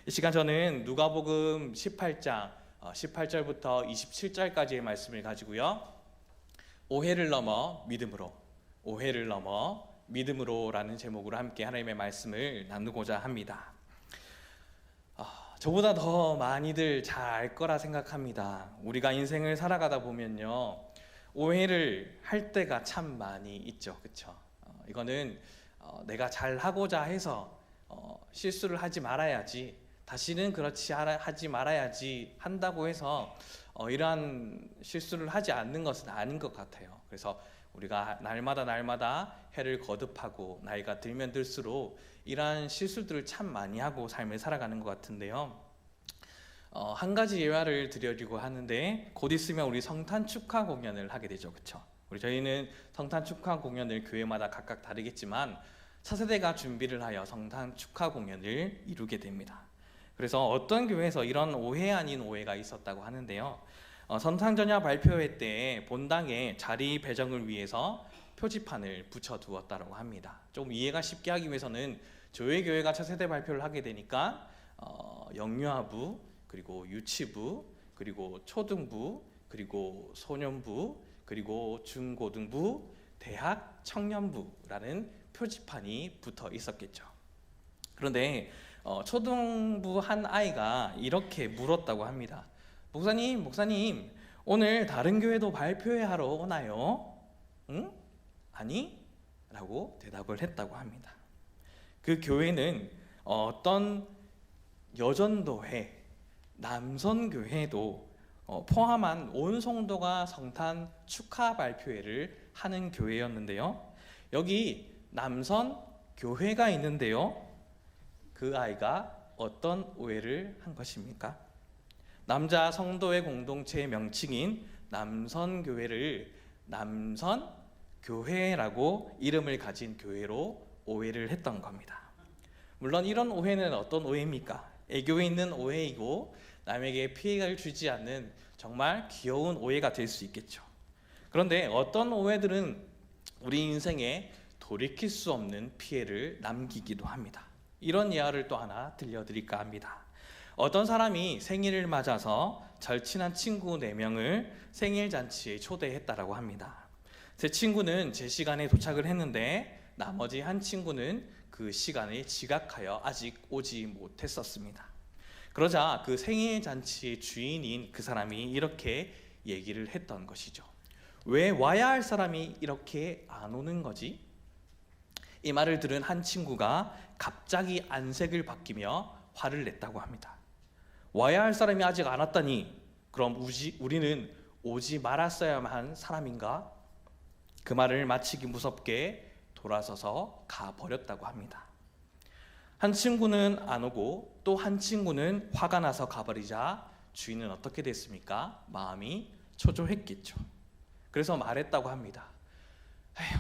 이 시간 저는 누가복음 18장 18절부터 27절까지의 말씀을 가지고요. 오해를 넘어 믿음으로, 오해를 넘어 믿음으로라는 제목으로 함께 하나님의 말씀을 나누고자 합니다. 저보다 더 많이들 잘 알 거라 생각합니다. 우리가 인생을 살아가다 보면요, 오해를 할 때가 참 많이 있죠, 그렇죠? 이거는 내가 잘 하고자 해서 실수를 하지 말아야지, 다시는 그렇지 하지 말아야지 한다고 해서 이러한 실수를 하지 않는 것은 아닌 것 같아요. 그래서 우리가 날마다 해를 거듭하고 나이가 들면 들수록 이러한 실수들을 참 많이 하고 삶을 살아가는 것 같은데요. 한 가지 예화를 드리려고 하는데, 곧 있으면 우리 성탄 축하 공연을 하게 되죠, 그렇죠? 저희는 성탄 축하 공연을 교회마다 각각 다르겠지만 차세대가 준비를 하여 성탄 축하 공연을 이루게 됩니다. 그래서 어떤 교회에서 이런 오해 아닌 오해가 있었다고 하는데요. 성탄전야 발표회 때 본당에 자리 배정을 위해서 표지판을 붙여두었다고 합니다. 좀 이해가 쉽게 하기 위해서는 저희 교회가 차세대 발표를 하게 되니까 영유아부, 그리고 유치부, 그리고 초등부, 그리고 소년부, 그리고 중고등부, 대학 청년부라는 표지판이 붙어 있었겠죠. 그런데 초등부 한 아이가 이렇게 물었다고 합니다. 목사님, 오늘 다른 교회도 발표회 하러 오나요? 응? 아니? 라고 대답을 했다고 합니다. 그 교회는 어떤 여전도회, 남선교회도 포함한 온 성도가 성탄 축하 발표회를 하는 교회였는데요. 여기 남선 교회가 있는데요. 그 아이가 어떤 오해를 한 것입니까? 남자 성도의 공동체의 명칭인 남선교회를 남선교회라고 이름을 가진 교회로 오해를 했던 겁니다. 물론 이런 오해는 어떤 오해입니까? 애교에 있는 오해이고 남에게 피해를 주지 않는 정말 귀여운 오해가 될 수 있겠죠. 그런데 어떤 오해들은 우리 인생에 돌이킬 수 없는 피해를 남기기도 합니다. 이런 예화를 또 하나 들려드릴까 합니다. 어떤 사람이 생일을 맞아서 절친한 친구 4명을 생일 잔치에 초대했다라고 합니다. 제 친구는 제 시간에 도착을 했는데 나머지 한 친구는 그 시간에 지각하여 아직 오지 못했었습니다. 그러자 그 생일 잔치의 주인인 그 사람이 이렇게 얘기를 했던 것이죠. 왜 와야 할 사람이 이렇게 안 오는 거지? 이 말을 들은 한 친구가 갑자기 안색을 바뀌며 화를 냈다고 합니다. 와야 할 사람이 아직 안 왔다니, 그럼 우리는 오지 말았어야만 한 사람인가? 그 말을 마치기 무섭게 돌아서서 가버렸다고 합니다. 한 친구는 안 오고 또 한 친구는 화가 나서 가버리자 주인은 어떻게 됐습니까? 마음이 초조했겠죠. 그래서 말했다고 합니다. 에휴,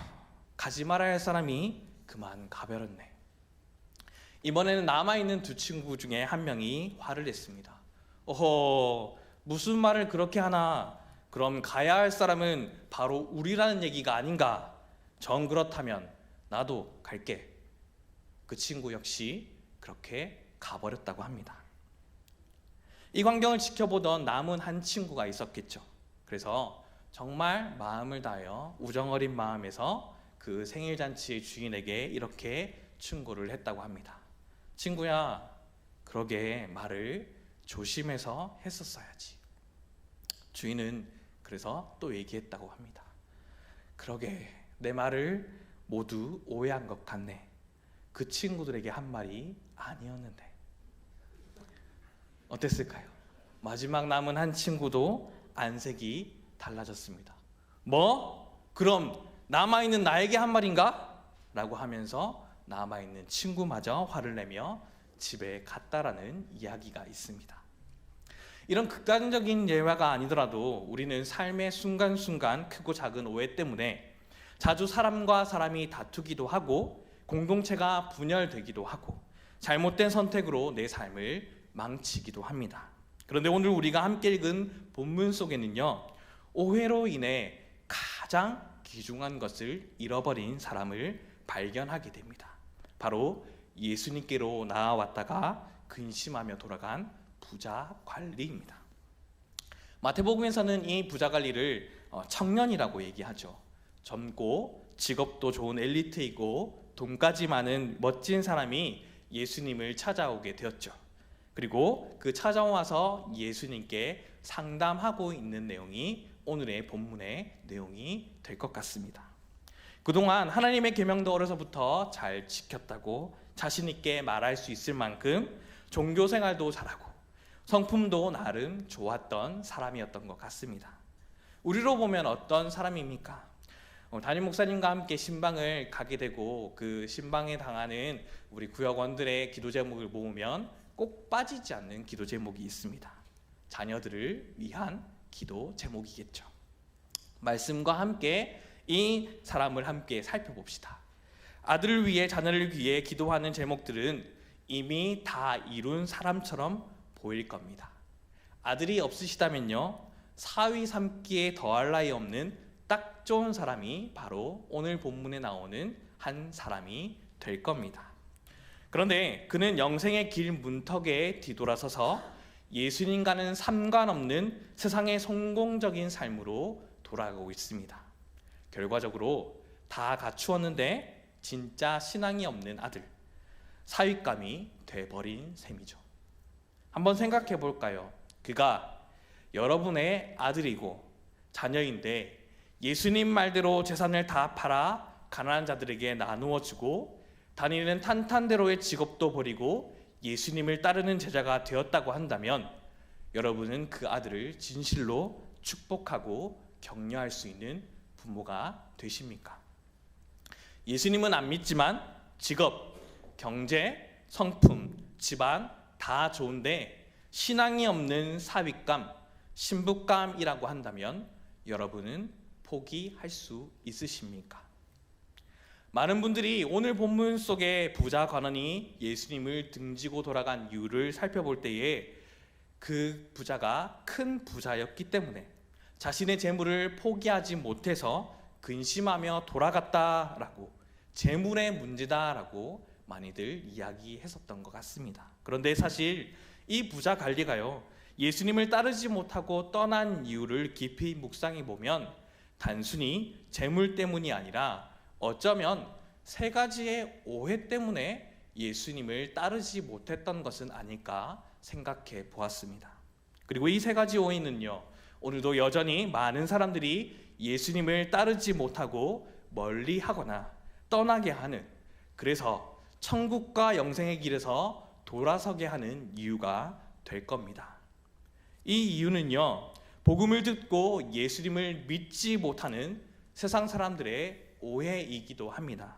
가지 말아야 할 사람이 그만 가버렸네. 이번에는 남아있는 두 친구 중에 한 명이 화를 냈습니다. 어허, 무슨 말을 그렇게 하나? 그럼 가야 할 사람은 바로 우리라는 얘기가 아닌가? 정 그렇다면 나도 갈게. 그 친구 역시 그렇게 가버렸다고 합니다. 이 광경을 지켜보던 남은 한 친구가 있었겠죠. 그래서 정말 마음을 다하여 우정어린 마음에서 그 생일잔치의 주인에게 이렇게 충고를 했다고 합니다. 친구야, 그러게 말을 조심해서 했었어야지. 주인은 그래서 또 얘기했다고 합니다. 그러게 내 말을 모두 오해한 것 같네. 그 친구들에게 한 말이 아니었는데. 어땠을까요? 마지막 남은 한 친구도 안색이 달라졌습니다. 뭐? 그럼 남아있는 나에게 한 말인가? 라고 하면서 남아있는 친구마저 화를 내며 집에 갔다라는 이야기가 있습니다. 이런 극단적인 예화가 아니더라도 우리는 삶의 순간순간 크고 작은 오해 때문에 자주 사람과 사람이 다투기도 하고 공동체가 분열되기도 하고 잘못된 선택으로 내 삶을 망치기도 합니다. 그런데 오늘 우리가 함께 읽은 본문 속에는요, 오해로 인해 가장 귀중한 것을 잃어버린 사람을 발견하게 됩니다. 바로 예수님께로 나아왔다가 근심하며 돌아간 부자 관리입니다. 마태복음에서는 이 부자 관리를 청년이라고 얘기하죠. 젊고 직업도 좋은 엘리트이고 돈까지 많은 멋진 사람이 예수님을 찾아오게 되었죠. 그리고 그 찾아와서 예수님께 상담하고 있는 내용이 오늘의 본문의 내용이 될 것 같습니다. 그동안 하나님의 계명도 어려서부터 잘 지켰다고 자신 있게 말할 수 있을 만큼 종교 생활도 잘하고 성품도 나름 좋았던 사람이었던 것 같습니다. 우리로 보면 어떤 사람입니까? 담임 목사님과 함께 신방을 가게 되고 그 신방에 당하는 우리 구역원들의 기도 제목을 모으면 꼭 빠지지 않는 기도 제목이 있습니다. 자녀들을 위한 기도 제목이겠죠. 말씀과 함께 이 사람을 함께 살펴봅시다. 아들을 위해 자녀를 위해 기도하는 제목들은 이미 다 이룬 사람처럼 보일 겁니다. 아들이 없으시다면요, 사위 삼기에 더할 나위 없는 딱 좋은 사람이 바로 오늘 본문에 나오는 한 사람이 될 겁니다. 그런데 그는 영생의 길 문턱에 뒤돌아서서 예수님과는 상관없는 세상의 성공적인 삶으로 돌아가고 있습니다. 결과적으로 다 갖추었는데 진짜 신앙이 없는 아들, 사윗감이 돼버린 셈이죠. 한번 생각해 볼까요? 그가 여러분의 아들이고 자녀인데 예수님 말대로 재산을 다 팔아 가난한 자들에게 나누어 주고 다니는 탄탄대로의 직업도 버리고 예수님을 따르는 제자가 되었다고 한다면 여러분은 그 아들을 진실로 축복하고 격려할 수 있는 부모가 되십니까? 예수님은 안 믿지만 직업, 경제, 성품, 집안 다 좋은데 신앙이 없는 사윗감, 신부감이라고 한다면 여러분은 포기할 수 있으십니까? 많은 분들이 오늘 본문 속에 부자 관원이 예수님을 등지고 돌아간 이유를 살펴볼 때에 그 부자가 큰 부자였기 때문에 자신의 재물을 포기하지 못해서 근심하며 돌아갔다라고, 재물의 문제다라고 많이들 이야기했었던 것 같습니다. 그런데 사실 이 부자 관리가요, 예수님을 따르지 못하고 떠난 이유를 깊이 묵상해 보면 단순히 재물 때문이 아니라 어쩌면 세 가지의 오해 때문에 예수님을 따르지 못했던 것은 아닐까 생각해 보았습니다. 그리고 이 세 가지 오해는요, 오늘도 여전히 많은 사람들이 예수님을 따르지 못하고 멀리하거나 떠나게 하는, 그래서 천국과 영생의 길에서 돌아서게 하는 이유가 될 겁니다. 이 이유는요, 복음을 듣고 예수님을 믿지 못하는 세상 사람들의 오해이기도 합니다.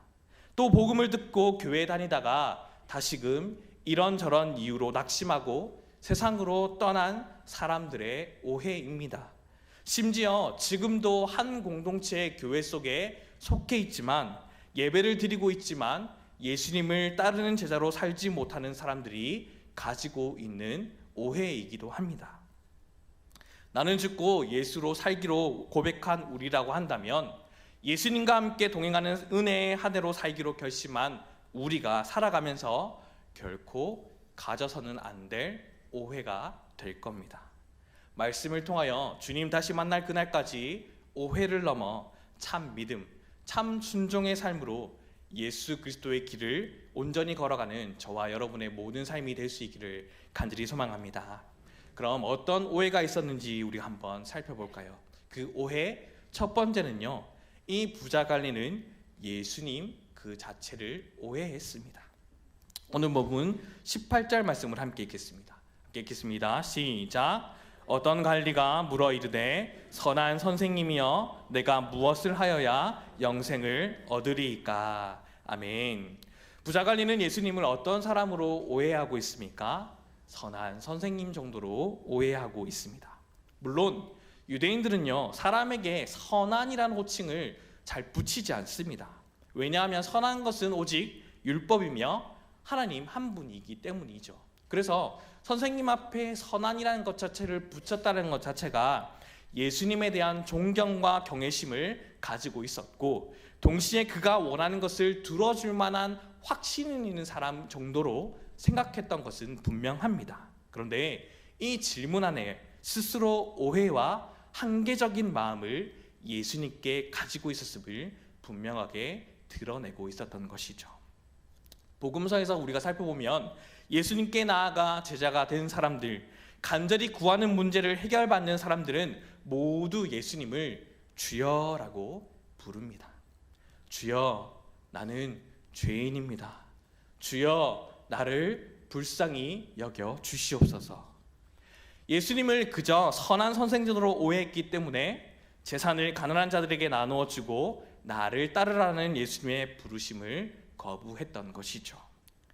또 복음을 듣고 교회 다니다가 다시금 이런저런 이유로 낙심하고 세상으로 떠난 사람들의 오해입니다. 심지어 지금도 한 공동체의 교회 속에 속해 있지만 예배를 드리고 있지만 예수님을 따르는 제자로 살지 못하는 사람들이 가지고 있는 오해이기도 합니다. 나는 죽고 예수로 살기로 고백한 우리라고 한다면 예수님과 함께 동행하는 은혜의 한 해로 살기로 결심한 우리가 살아가면서 결코 가져서는 안 될 오해가 될 겁니다. 말씀을 통하여 주님 다시 만날 그날까지 오해를 넘어 참 믿음, 참 순종의 삶으로 예수 그리스도의 길을 온전히 걸어가는 저와 여러분의 모든 삶이 될 수 있기를 간절히 소망합니다. 그럼 어떤 오해가 있었는지 우리 한번 살펴볼까요? 그 오해 첫 번째는요, 이 부자 관리는 예수님 그 자체를 오해했습니다. 오늘 본문 18절 말씀을 함께 읽겠습니다. 함께 읽겠습니다. 시작. 어떤 관리가 물어 이르되 선한 선생님이여 내가 무엇을 하여야 영생을 얻으리이까. 아멘. 부자 관리는 예수님을 어떤 사람으로 오해하고 있습니까? 선한 선생님 정도로 오해하고 있습니다. 물론 유대인들은요, 사람에게 선한이라는 호칭을 잘 붙이지 않습니다. 왜냐하면 선한 것은 오직 율법이며 하나님 한 분이기 때문이죠. 그래서 선생님 앞에 선한이라는 것 자체를 붙였다는 것 자체가 예수님에 대한 존경과 경외심을 가지고 있었고, 동시에 그가 원하는 것을 들어줄 만한 확신 있는 사람 정도로 생각했던 것은 분명합니다. 그런데 이 질문 안에 스스로 오해와 한계적인 마음을 예수님께 가지고 있었음을 분명하게 드러내고 있었던 것이죠. 복음서에서 우리가 살펴보면 예수님께 나아가 제자가 된 사람들, 간절히 구하는 문제를 해결받는 사람들은 모두 예수님을 주여라고 부릅니다. 주여, 나는 죄인입니다. 주여, 나를 불쌍히 여겨 주시옵소서. 예수님을 그저 선한 선생님으로 오해했기 때문에 재산을 가난한 자들에게 나누어 주고 나를 따르라는 예수님의 부르심을 거부했던 것이죠.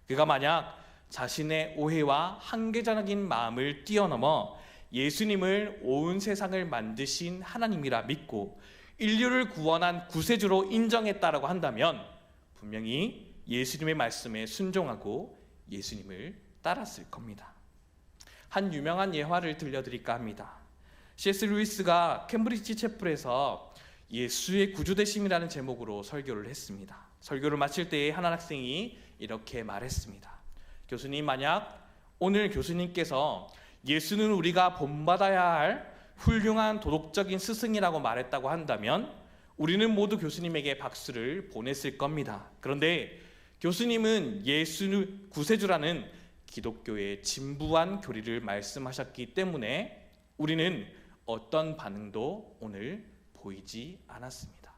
그가 만약 자신의 오해와 한계적인 마음을 뛰어넘어 예수님을 온 세상을 만드신 하나님이라 믿고 인류를 구원한 구세주로 인정했다라고 한다면 분명히 예수님의 말씀에 순종하고 예수님을 따랐을 겁니다. 한 유명한 예화를 들려드릴까 합니다. C.S. 루이스가 캠브리지 채플에서 예수의 구주되심이라는 제목으로 설교를 했습니다. 설교를 마칠 때에 한 학생이 이렇게 말했습니다. 교수님, 만약 오늘 교수님께서 예수는 우리가 본받아야 할 훌륭한 도덕적인 스승이라고 말했다고 한다면 우리는 모두 교수님에게 박수를 보냈을 겁니다. 그런데 교수님은 예수 구세주라는 기독교의 진부한 교리를 말씀하셨기 때문에 우리는 어떤 반응도 오늘 보이지 않았습니다.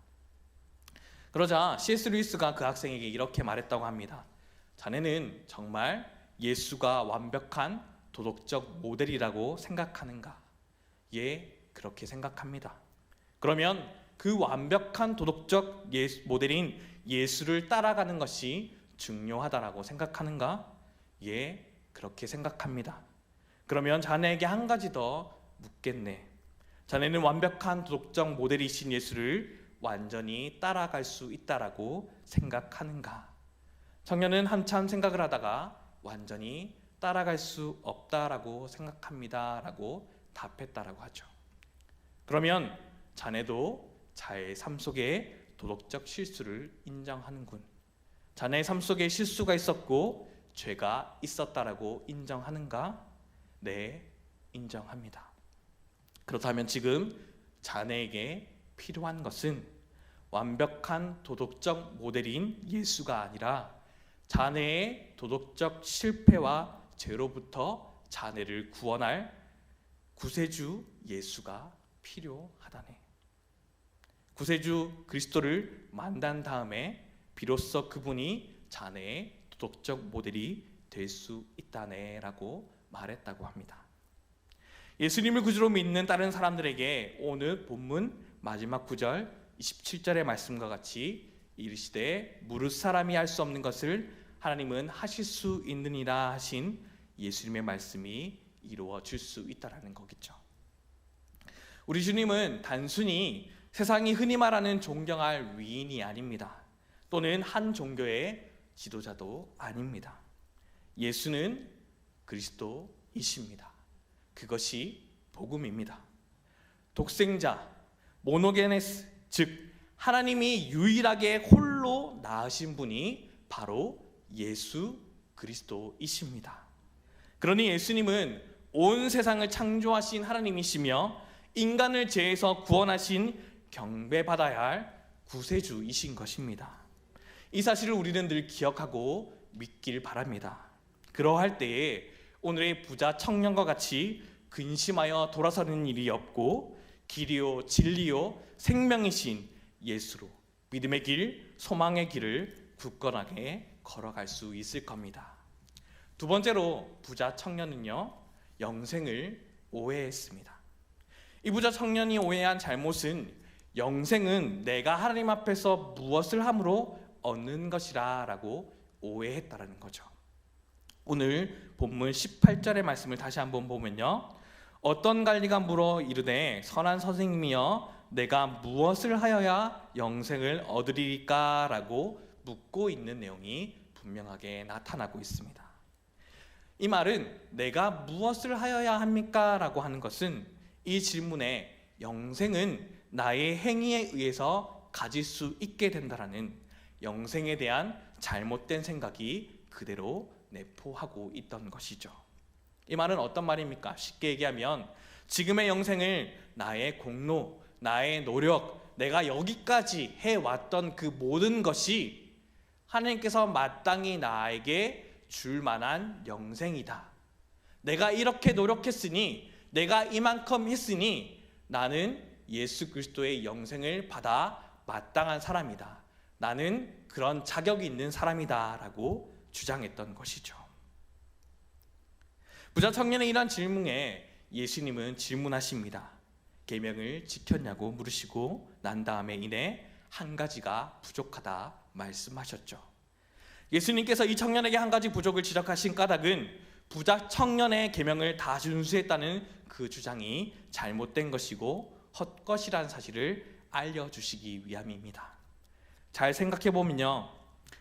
그러자 C.S. 루이스가 그 학생에게 이렇게 말했다고 합니다. 자네는 정말 예수가 완벽한 도덕적 모델이라고 생각하는가? 예, 그렇게 생각합니다. 그러면 그 완벽한 도덕적 모델인 예수를 따라가는 것이 중요하다라고 생각하는가? 예, 그렇게 생각합니다. 그러면 자네에게 한 가지 더 묻겠네. 자네는 완벽한 도덕적 모델이신 예수를 완전히 따라갈 수 있다라고 생각하는가? 청년은 한참 생각을 하다가 완전히 따라갈 수 없다라고 생각합니다 라고 답했다라고 하죠. 그러면 자네도 자의 삶 속에 도덕적 실수를 인정하는군. 자네의 삶 속에 실수가 있었고 죄가 있었다라고 인정하는가? 네, 인정합니다. 그렇다면 지금 자네에게 필요한 것은 완벽한 도덕적 모델인 예수가 아니라 자네의 도덕적 실패와 죄로부터 자네를 구원할 구세주 예수가 필요하다네. 구세주 그리스도를 만난 다음에 비로소 그분이 자네의 도덕적 모델이 될 수 있다네 라고 말했다고 합니다. 예수님을 구주로 믿는 다른 사람들에게 오늘 본문 마지막 9절 27절의 말씀과 같이 이르시되 무릇 사람이 할 수 없는 것을 하나님은 하실 수 있느니라 하신 예수님의 말씀이 이루어질 수 있다라는 거겠죠. 우리 주님은 단순히 세상이 흔히 말하는 존경할 위인이 아닙니다. 또는 한 종교의 지도자도 아닙니다. 예수는 그리스도이십니다. 그것이 복음입니다. 독생자, 모노게네스, 즉 하나님이 유일하게 홀로 낳으신 분이 바로 예수 그리스도이십니다. 그러니 예수님은 온 세상을 창조하신 하나님이시며 인간을 죄에서 구원하신 경배받아야 할 구세주이신 것입니다. 이 사실을 우리는 늘 기억하고 믿길 바랍니다. 그러할 때에 오늘의 부자 청년과 같이 근심하여 돌아서는 일이 없고 길이요 진리요 생명이신 예수로 믿음의 길, 소망의 길을 굳건하게 걸어갈 수 있을 겁니다. 두 번째로 부자 청년은요, 영생을 오해했습니다. 이 부자 청년이 오해한 잘못은 영생은 내가 하나님 앞에서 무엇을 함으로 얻는 것이라 라고 오해했다라는 거죠. 오늘 본문 18절의 말씀을 다시 한번 보면요, 어떤 관리가 물어 이르되 선한 선생님이여 내가 무엇을 하여야 영생을 얻으리까 라고 묻고 있는 내용이 분명하게 나타나고 있습니다. 이 말은 내가 무엇을 하여야 합니까? 라고 하는 것은 이 질문에 영생은 나의 행위에 의해서 가질 수 있게 된다라는 영생에 대한 잘못된 생각이 그대로 내포하고 있던 것이죠. 이 말은 어떤 말입니까? 쉽게 얘기하면 지금의 영생을 나의 공로, 나의 노력, 내가 여기까지 해왔던 그 모든 것이 하나님께서 마땅히 나에게 줄 만한 영생이다. 내가 이렇게 노력했으니, 내가 이만큼 했으니 나는 예수 그리스도의 영생을 받아 마땅한 사람이다. 나는 그런 자격이 있는 사람이다 라고 주장했던 것이죠. 부자 청년의 이러한 질문에 예수님은 질문하십니다. 계명을 지켰냐고 물으시고 난 다음에 이내 한 가지가 부족하다 말씀하셨죠. 예수님께서 이 청년에게 한 가지 부족을 지적하신 까닭은 부자 청년의 계명을 다 준수했다는 그 주장이 잘못된 것이고 헛것이라는 사실을 알려주시기 위함입니다. 잘 생각해보면요,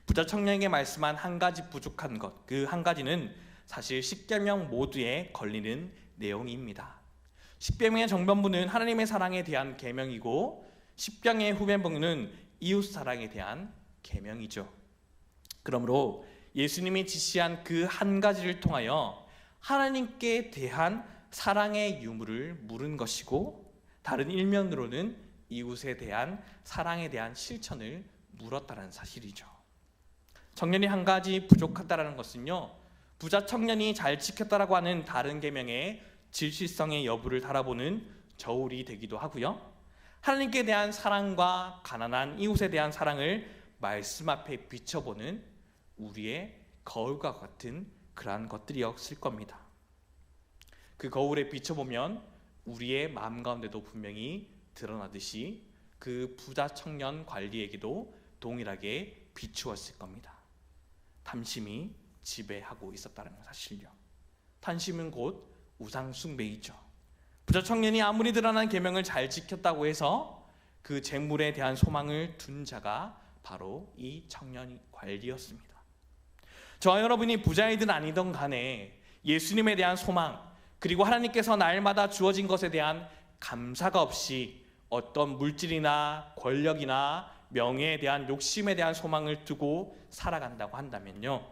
부자 청년에게 말씀한 한 가지 부족한 것, 그 한 가지는 사실 십계명 모두에 걸리는 내용입니다. 십계명의 정변부는 하나님의 사랑에 대한 계명이고 십계명의 후면부는 이웃 사랑에 대한 계명이죠. 그러므로 예수님이 지시한 그 한 가지를 통하여 하나님께 대한 사랑의 유무를 물은 것이고, 다른 일면으로는 이웃에 대한 사랑에 대한 실천을 물었다는 사실이죠. 청년이 한 가지 부족하다는 것은요, 부자 청년이 잘 지켰다라고 하는 다른 계명의 질실성의 여부를 달아보는 저울이 되기도 하고요, 하나님께 대한 사랑과 가난한 이웃에 대한 사랑을 말씀 앞에 비춰보는 우리의 거울과 같은 그러한 것들이었을 겁니다. 그 거울에 비춰보면 우리의 마음 가운데도 분명히 드러나듯이 그 부자 청년 관리에게도 동일하게 비추었을 겁니다. 탐심이 지배하고 있었다는 사실요. 탐심은 곧 우상 숭배이죠. 부자 청년이 아무리 드러난 계명을 잘 지켰다고 해서 그 재물에 대한 소망을 둔 자가 바로 이 청년 관리였습니다. 저와 여러분이 부자이든 아니든 간에 예수님에 대한 소망, 그리고 하나님께서 날마다 주어진 것에 대한 감사가 없이 어떤 물질이나 권력이나 명예에 대한 욕심에 대한 소망을 두고 살아간다고 한다면요,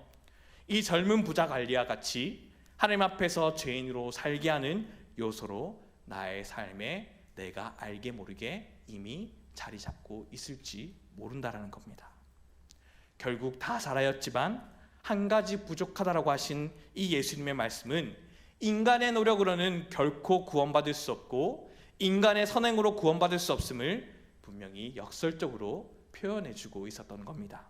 이 젊은 부자 관리와 같이 하나님 앞에서 죄인으로 살게 하는 요소로 나의 삶에 내가 알게 모르게 이미 자리 잡고 있을지 모른다라는 겁니다. 결국 다 살아였지만 한 가지 부족하다라고 하신 이 예수님의 말씀은 인간의 노력으로는 결코 구원받을 수 없고 인간의 선행으로 구원받을 수 없음을 분명히 역설적으로 표현해주고 있었던 겁니다.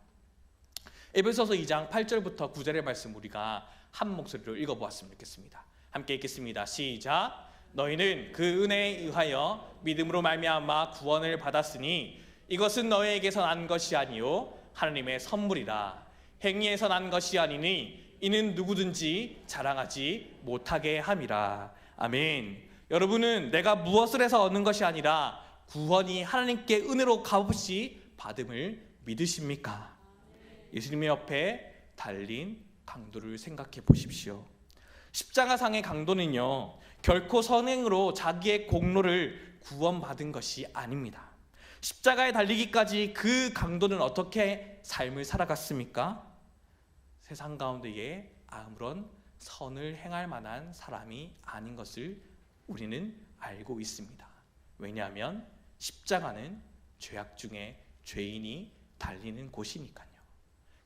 에베소서 2장 8절부터 9절의 말씀 우리가 한 목소리로 읽어보았으면 좋겠습니다. 함께 읽겠습니다. 시작. 너희는 그 은혜에 의하여 믿음으로 말미암아 구원을 받았으니 이것은 너희에게서 난 것이 아니요 하나님의 선물이라. 행위에서 난 것이 아니니 이는 누구든지 자랑하지 못하게 함이라. 아멘. 여러분은 내가 무엇을 해서 얻는 것이 아니라 구원이 하나님께 은혜로 값없이 받음을 믿으십니까? 예수님의 옆에 달린 강도를 생각해 보십시오. 십자가상의 강도는요, 결코 선행으로 자기의 공로를 구원받은 것이 아닙니다. 십자가에 달리기까지 그 강도는 어떻게 삶을 살아갔습니까? 세상 가운데에 아무런 선을 행할 만한 사람이 아닌 것을 우리는 알고 있습니다. 왜냐하면 십자가는 죄악 중에 죄인이 달리는 곳이니까요.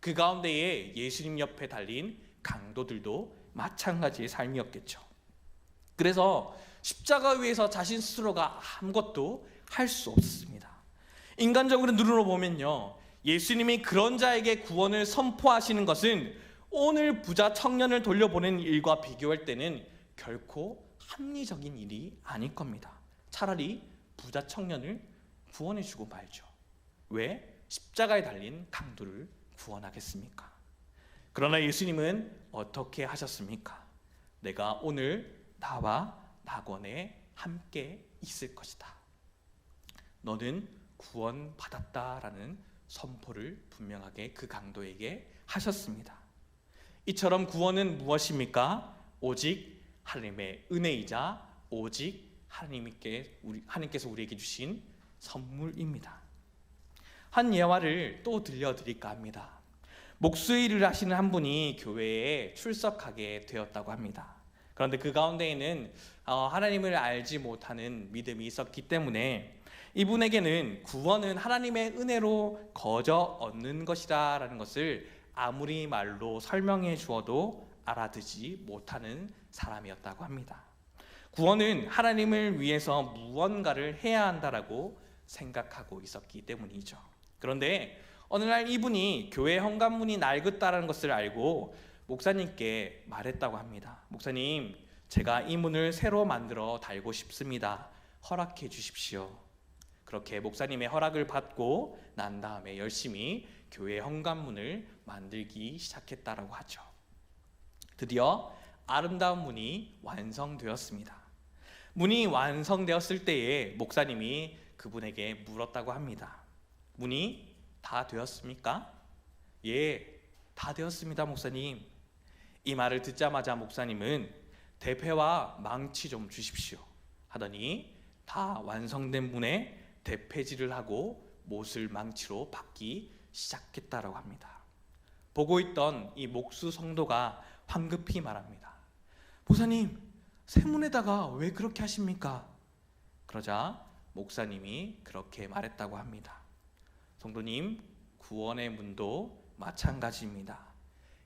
그 가운데에 예수님 옆에 달린 강도들도 마찬가지의 삶이었겠죠. 그래서 십자가 위에서 자신 스스로가 아무것도 할 수 없습니다. 인간적으로 눈으로 보면요, 예수님이 그런 자에게 구원을 선포하시는 것은 오늘 부자 청년을 돌려보낸 일과 비교할 때는 결코 합리적인 일이 아닐 겁니다. 차라리 부자 청년을 구원해주고 말죠. 왜 십자가에 달린 강도를 구원하겠습니까? 그러나 예수님은 어떻게 하셨습니까? 내가 오늘 나와 낙원에 함께 있을 것이다. 너는 구원받았다라는 선포를 분명하게 그 강도에게 하셨습니다. 이처럼 구원은 무엇입니까? 오직 하나님의 은혜이자 오직 하나님께서 우리에게 주신 선물입니다. 한 예화를 또 들려드릴까 합니다. 목수일을 하시는 한 분이 교회에 출석하게 되었다고 합니다. 그런데 그 가운데에는 하나님을 알지 못하는 믿음이 있었기 때문에 이분에게는 구원은 하나님의 은혜로 거저 얻는 것이라는 것을 아무리 말로 설명해 주어도 알아듣지 못하는 사람이었다고 합니다. 구원은 하나님을 위해서 무언가를 해야 한다라고 생각하고 있었기 때문이죠. 그런데 어느 날 이분이 교회 현관문이 낡았다는 것을 알고 목사님께 말했다고 합니다. 목사님, 제가 이 문을 새로 만들어 달고 싶습니다. 허락해 주십시오. 그렇게 목사님의 허락을 받고 난 다음에 열심히 교회 현관문을 만들기 시작했다라고 하죠. 드디어 아름다운 문이 완성되었습니다. 문이 완성되었을 때에 목사님이 그분에게 물었다고 합니다. 문이 다 되었습니까? 예, 다 되었습니다, 목사님. 이 말을 듣자마자 목사님은 대패와 망치 좀 주십시오 하더니 다 완성된 문에 대패질을 하고 못을 망치로 박기 시작했다라고 합니다. 보고 있던 이 목수 성도가 황급히 말합니다. 목사님, 새 문에다가 왜 그렇게 하십니까? 그러자 목사님이 그렇게 말했다고 합니다. 성도님, 구원의 문도 마찬가지입니다.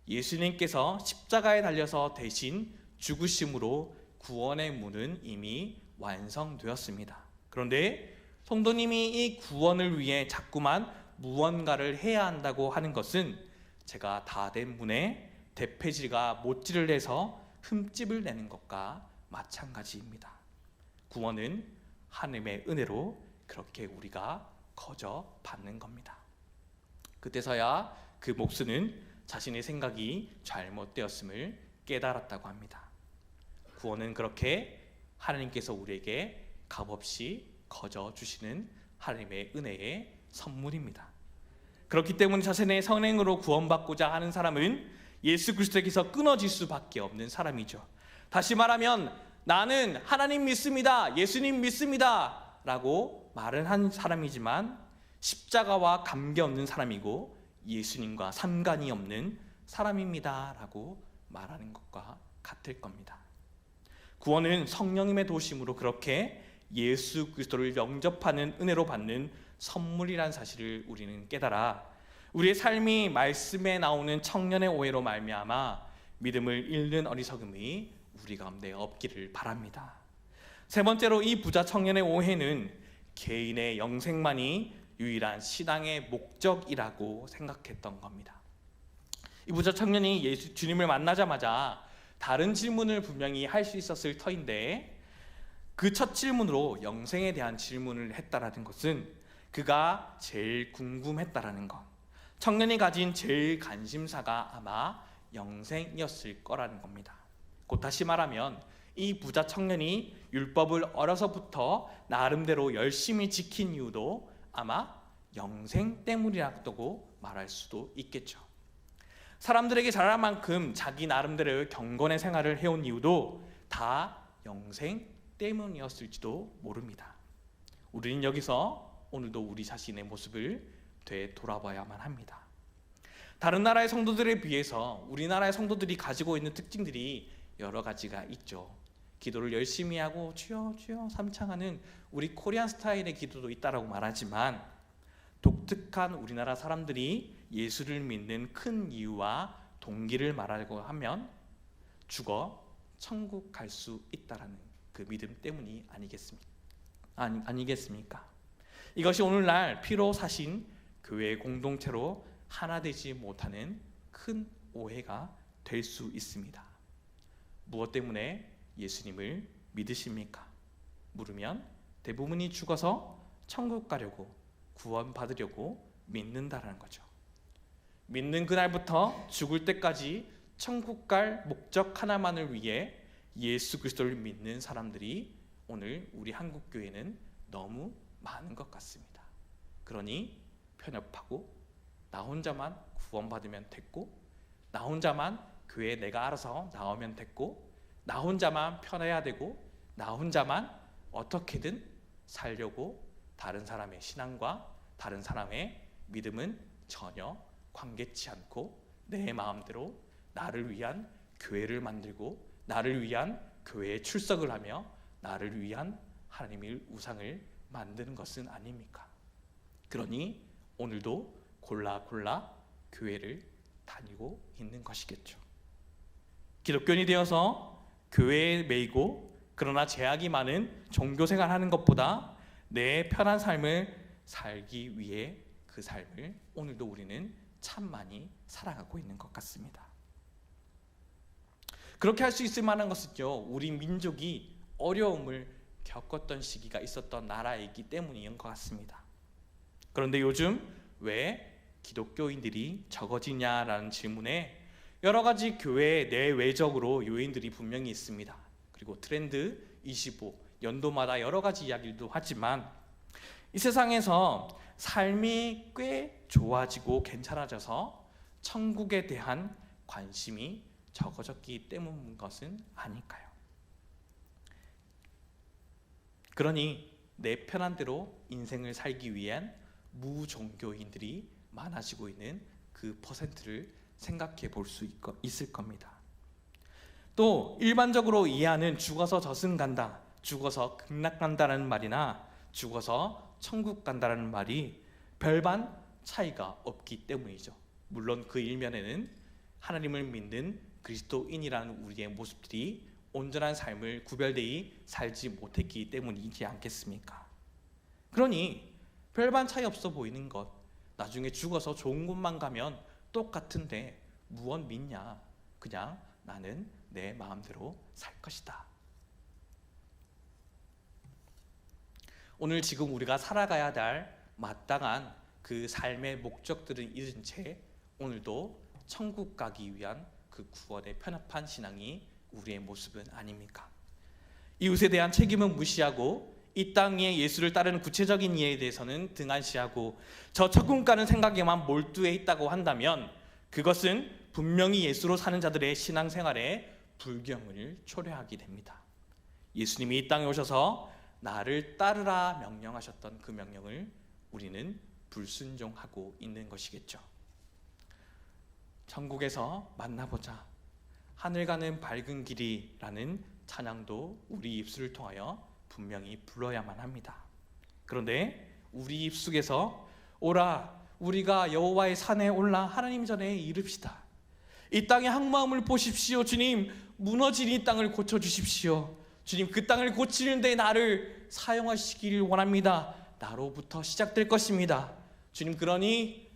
예수님께서 십자가에 달려서 대신 죽으심으로 구원의 문은 이미 완성되었습니다. 그런데 성도님이 이 구원을 위해 자꾸만 무언가를 해야 한다고 하는 것은 제가 다 된 문에 대패질과 못질을 해서 흠집을 내는 것과 마찬가지입니다. 구원은 하나님의 은혜로 그렇게 우리가 거저 받는 겁니다. 그때서야 그 목수는 자신의 생각이 잘못되었음을 깨달았다고 합니다. 구원은 그렇게 하나님께서 우리에게 값없이 거저 주시는 하나님의 은혜의 선물입니다. 그렇기 때문에 자신의 선행으로 구원받고자 하는 사람은 예수 그리스도에게서 끊어질 수밖에 없는 사람이죠. 다시 말하면 나는 하나님 믿습니다, 예수님 믿습니다 라고 말은 한 사람이지만 십자가와 관계없는 사람이고 예수님과 상관이 없는 사람입니다 라고 말하는 것과 같을 겁니다. 구원은 성령님의 도우심으로 그렇게 예수 그리스도를 영접하는 은혜로 받는 선물이란 사실을 우리는 깨달아 우리의 삶이 말씀에 나오는 청년의 오해로 말미암아 믿음을 잃는 어리석음이 우리 가운데 없기를 바랍니다. 세 번째로 이 부자 청년의 오해는 개인의 영생만이 유일한 신앙의 목적이라고 생각했던 겁니다. 이 부자 청년이 주님을 만나자마자 다른 질문을 분명히 할 수 있었을 터인데 그 첫 질문으로 영생에 대한 질문을 했다라는 것은 그가 제일 궁금했다라는 것, 청년이 가진 제일 관심사가 아마 영생이었을 거라는 겁니다. 곧 다시 말하면 이 부자 청년이 율법을 어려서부터 나름대로 열심히 지킨 이유도 아마 영생 때문이라고 말할 수도 있겠죠. 사람들에게 잘할 만큼 자기 나름대로의 경건의 생활을 해온 이유도 다 영생 때문이었을지도 모릅니다. 우리는 여기서 오늘도 우리 자신의 모습을 되돌아봐야만 합니다. 다른 나라의 성도들에 비해서 우리나라의 성도들이 가지고 있는 특징들이 여러 가지가 있죠. 기도를 열심히 하고 주여 주여 삼창하는 우리 코리안 스타일의 기도도 있다라고 말하지만 독특한 우리나라 사람들이 예수를 믿는 큰 이유와 동기를 말하려고 하면 죽어 천국 갈 수 있다라는 그 믿음 때문이 아니겠습니까? 이것이 오늘날 피로 사신 교회 공동체로 하나 되지 못하는 큰 오해가 될 수 있습니다. 무엇 때문에 예수님을 믿으십니까? 물으면 대부분이 죽어서 천국 가려고 구원 받으려고 믿는다라는 거죠. 믿는 그날부터 죽을 때까지 천국 갈 목적 하나만을 위해 예수 그리스도를 믿는 사람들이 오늘 우리 한국 교회는 너무 많은 것 같습니다. 그러니 편협하고 나 혼자만 구원받으면 됐고 나 혼자만 교회에 내가 알아서 나오면 됐고 나 혼자만 편해야 되고 나 혼자만 어떻게든 살려고 다른 사람의 신앙과 다른 사람의 믿음은 전혀 관계치 않고 내 마음대로 나를 위한 교회를 만들고 나를 위한 교회에 출석을 하며 나를 위한 하나님의 우상을 만드는 것은 아닙니까? 그러니 오늘도 골라 교회를 다니고 있는 것이겠죠. 기독교인이 되어서 교회에 매이고 그러나 제약이 많은 종교생활 하는 것보다 내 편한 삶을 살기 위해 그 삶을 오늘도 우리는 참 많이 살아가고 있는 것 같습니다. 그렇게 할 수 있을 만한 것은요, 우리 민족이 어려움을 겪었던 시기가 있었던 나라이기 때문인 것 같습니다. 그런데 요즘 왜 기독교인들이 적어지냐라는 질문에 여러 가지 교회 내외적으로 요인들이 분명히 있습니다. 그리고 트렌드 25 연도마다 여러 가지 이야기도 하지만 이 세상에서 삶이 꽤 좋아지고 괜찮아져서 천국에 대한 관심이 적어졌기 때문인 것은 아닐까요? 그러니 내 편한 대로 인생을 살기 위한 무종교인들이 많아지고 있는 그 퍼센트를 생각해 볼 수 있을 겁니다. 또 일반적으로 이해하는 죽어서 저승 간다, 죽어서 극락 간다라는 말이나 죽어서 천국 간다라는 말이 별반 차이가 없기 때문이죠. 물론 그 일면에는 하나님을 믿는 그리스도인이라는 우리의 모습들이 온전한 삶을 구별되이 살지 못했기 때문이지 않겠습니까? 그러니 별반 차이 없어 보이는 것, 나중에 죽어서 좋은 곳만 가면 똑같은데 무엇 믿냐? 그냥 나는 내 마음대로 살 것이다. 오늘 지금 우리가 살아가야 할 마땅한 그 삶의 목적들은 잃은 채 오늘도 천국 가기 위한 그 구원의 편협한 신앙이 우리의 모습은 아닙니까? 이웃에 대한 책임은 무시하고 이 땅에 예수를 따르는 구체적인 이해에 대해서는 등한시하고 저 천국 가는 생각에만 몰두해 있다고 한다면 그것은 분명히 예수로 사는 자들의 신앙생활에 불경을 초래하게 됩니다. 예수님이 이 땅에 오셔서 나를 따르라 명령하셨던 그 명령을 우리는 불순종하고 있는 것이겠죠. 천국에서 만나보자, 하늘 가는 밝은 길이라는 찬양도 우리 입술을 통하여 분명히 불러야만 합니다. 그런데 우리 입속에서 오라 우리가 여호와의 산에 올라 하나님 전에 이릅시다. 이 땅의 항마음을 보십시오. 주님, 무너진 이 땅을 고쳐주십시오. 주님, 그 땅을 고치는데 나를 사용하시기를 원합니다. 나로부터 시작될 것입니다. 주님, 그러니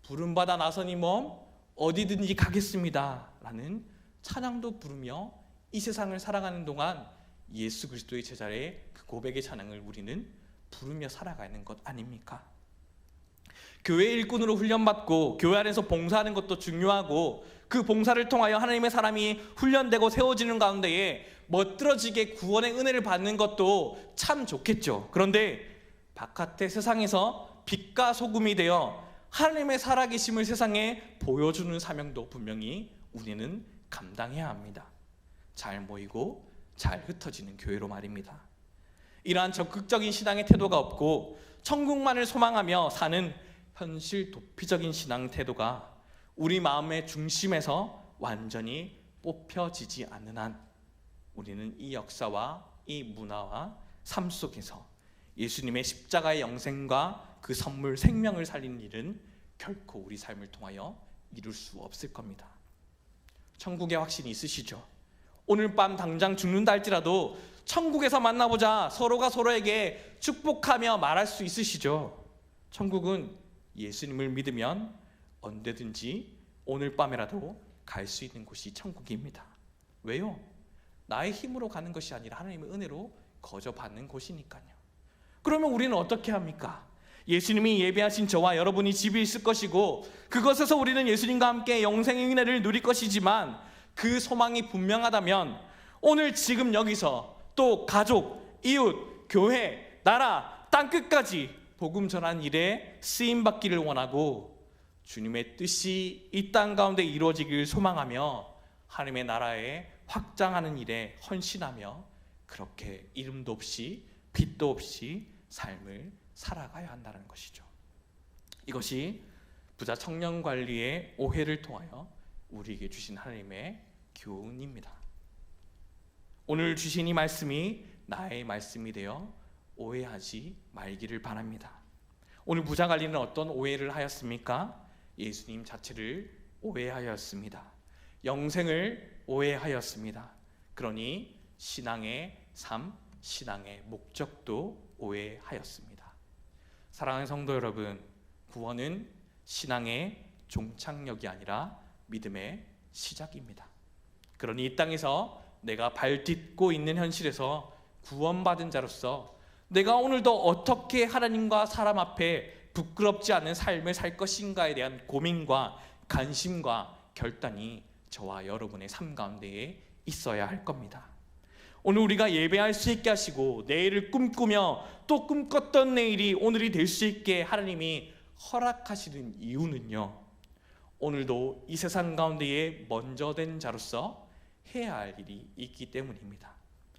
부름받아 나서니 몸 어디든지 가겠습니다 라는 찬양도 부르며 이 세상을 살아가는 동안 예수 그리스도의 제자의 그 고백의 찬양을 우리는 부르며 살아가는 것 아닙니까? 교회 일꾼으로 훈련받고 교회 안에서 봉사하는 것도 중요하고 그 봉사를 통하여 하나님의 사람이 훈련되고 세워지는 가운데에 멋들어지게 구원의 은혜를 받는 것도 참 좋겠죠. 그런데 바깥의 세상에서 빛과 소금이 되어 하나님의 살아계심을 세상에 보여주는 사명도 분명히 우리는 감당해야 합니다. 잘 모이고 잘 흩어지는 교회로 말입니다. 이러한 적극적인 신앙의 태도가 없고 천국만을 소망하며 사는 현실 도피적인 신앙 태도가 우리 마음의 중심에서 완전히 뽑혀지지 않는 한 우리는 이 역사와 이 문화와 삶 속에서 예수님의 십자가의 영생과 그 선물 생명을 살리는 일은 결코 우리 삶을 통하여 이룰 수 없을 겁니다. 천국의 확신이 있으시죠? 오늘 밤 당장 죽는다 할지라도 천국에서 만나보자, 서로가 서로에게 축복하며 말할 수 있으시죠? 천국은 예수님을 믿으면 언제든지 오늘 밤에라도 갈 수 있는 곳이 천국입니다. 왜요? 나의 힘으로 가는 것이 아니라 하나님의 은혜로 거저 받는 곳이니까요. 그러면 우리는 어떻게 합니까? 예수님이 예배하신 저와 여러분이 집이 있을 것이고 그것에서 우리는 예수님과 함께 영생의 은혜를 누릴 것이지만 그 소망이 분명하다면 오늘 지금 여기서 또 가족, 이웃, 교회, 나라, 땅끝까지 복음 전한 일에 쓰임받기를 원하고 주님의 뜻이 이 땅 가운데 이루어지기를 소망하며 하나님의 나라에 확장하는 일에 헌신하며 그렇게 이름도 없이 빛도 없이 삶을 살아가야 한다는 것이죠. 이것이 부자 청년 관리의 오해를 통하여 우리에게 주신 하나님의 교훈입니다. 오늘 주신 이 말씀이 나의 말씀이 되어 오해하지 말기를 바랍니다. 오늘 부자관리는 어떤 오해를 하였습니까? 예수님 자체를 오해하였습니다. 영생을 오해하였습니다. 그러니 신앙의 삶, 신앙의 목적도 오해하였습니다. 사랑하는 성도 여러분, 구원은 신앙의 종착역이 아니라 믿음의 시작입니다. 그러니 이 땅에서 내가 발 딛고 있는 현실에서 구원받은 자로서 내가 오늘도 어떻게 하나님과 사람 앞에 부끄럽지 않은 삶을 살 것인가에 대한 고민과 관심과 결단이 저와 여러분의 삶 가운데에 있어야 할 겁니다. 오늘 우리가 예배할 수 있게 하시고 내일을 꿈꾸며 또 꿈꿨던 내일이 오늘이 될 수 있게 하나님이 허락하시는 이유는요, 오늘도 이 세상 가운데에 먼저 된 자로서 해야 할 일이 있기 때문입니다.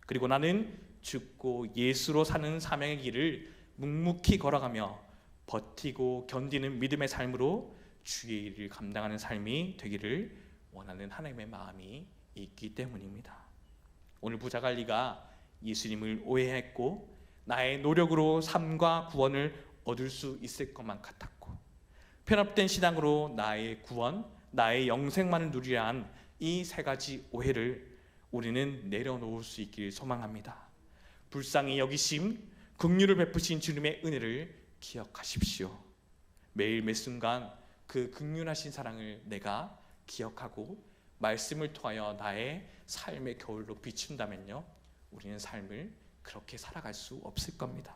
그리고 나는 죽고 예수로 사는 사명의 길을 묵묵히 걸어가며 버티고 견디는 믿음의 삶으로 주의 일을 감당하는 삶이 되기를 원하는 하나님의 마음이 있기 때문입니다. 오늘 부자관리가 예수님을 오해했고 나의 노력으로 삶과 구원을 얻을 수 있을 것만 같았고 편협된 신앙으로 나의 구원, 나의 영생만을 누리려 한 이 세 가지 오해를 우리는 내려놓을 수 있길 소망합니다. 불쌍히 여기심, 긍휼을 베푸신 주님의 은혜를 기억하십시오. 매일 매 순간 그 긍휼하신 사랑을 내가 기억하고 말씀을 통하여 나의 삶의 겨울로 비춘다면요, 우리는 삶을 그렇게 살아갈 수 없을 겁니다.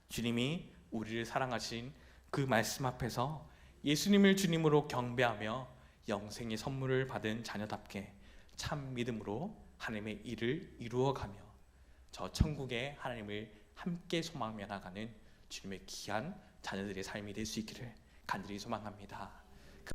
주님이 우리를 사랑하신 그 말씀 앞에서 예수님을 주님으로 경배하며 영생의 선물을 받은 자녀답게 참 믿음으로 하나님의 일을 이루어가며 저 천국의 하나님을 함께 소망하며 나가는 주님의 귀한 자녀들의 삶이 될 수 있기를 간절히 소망합니다.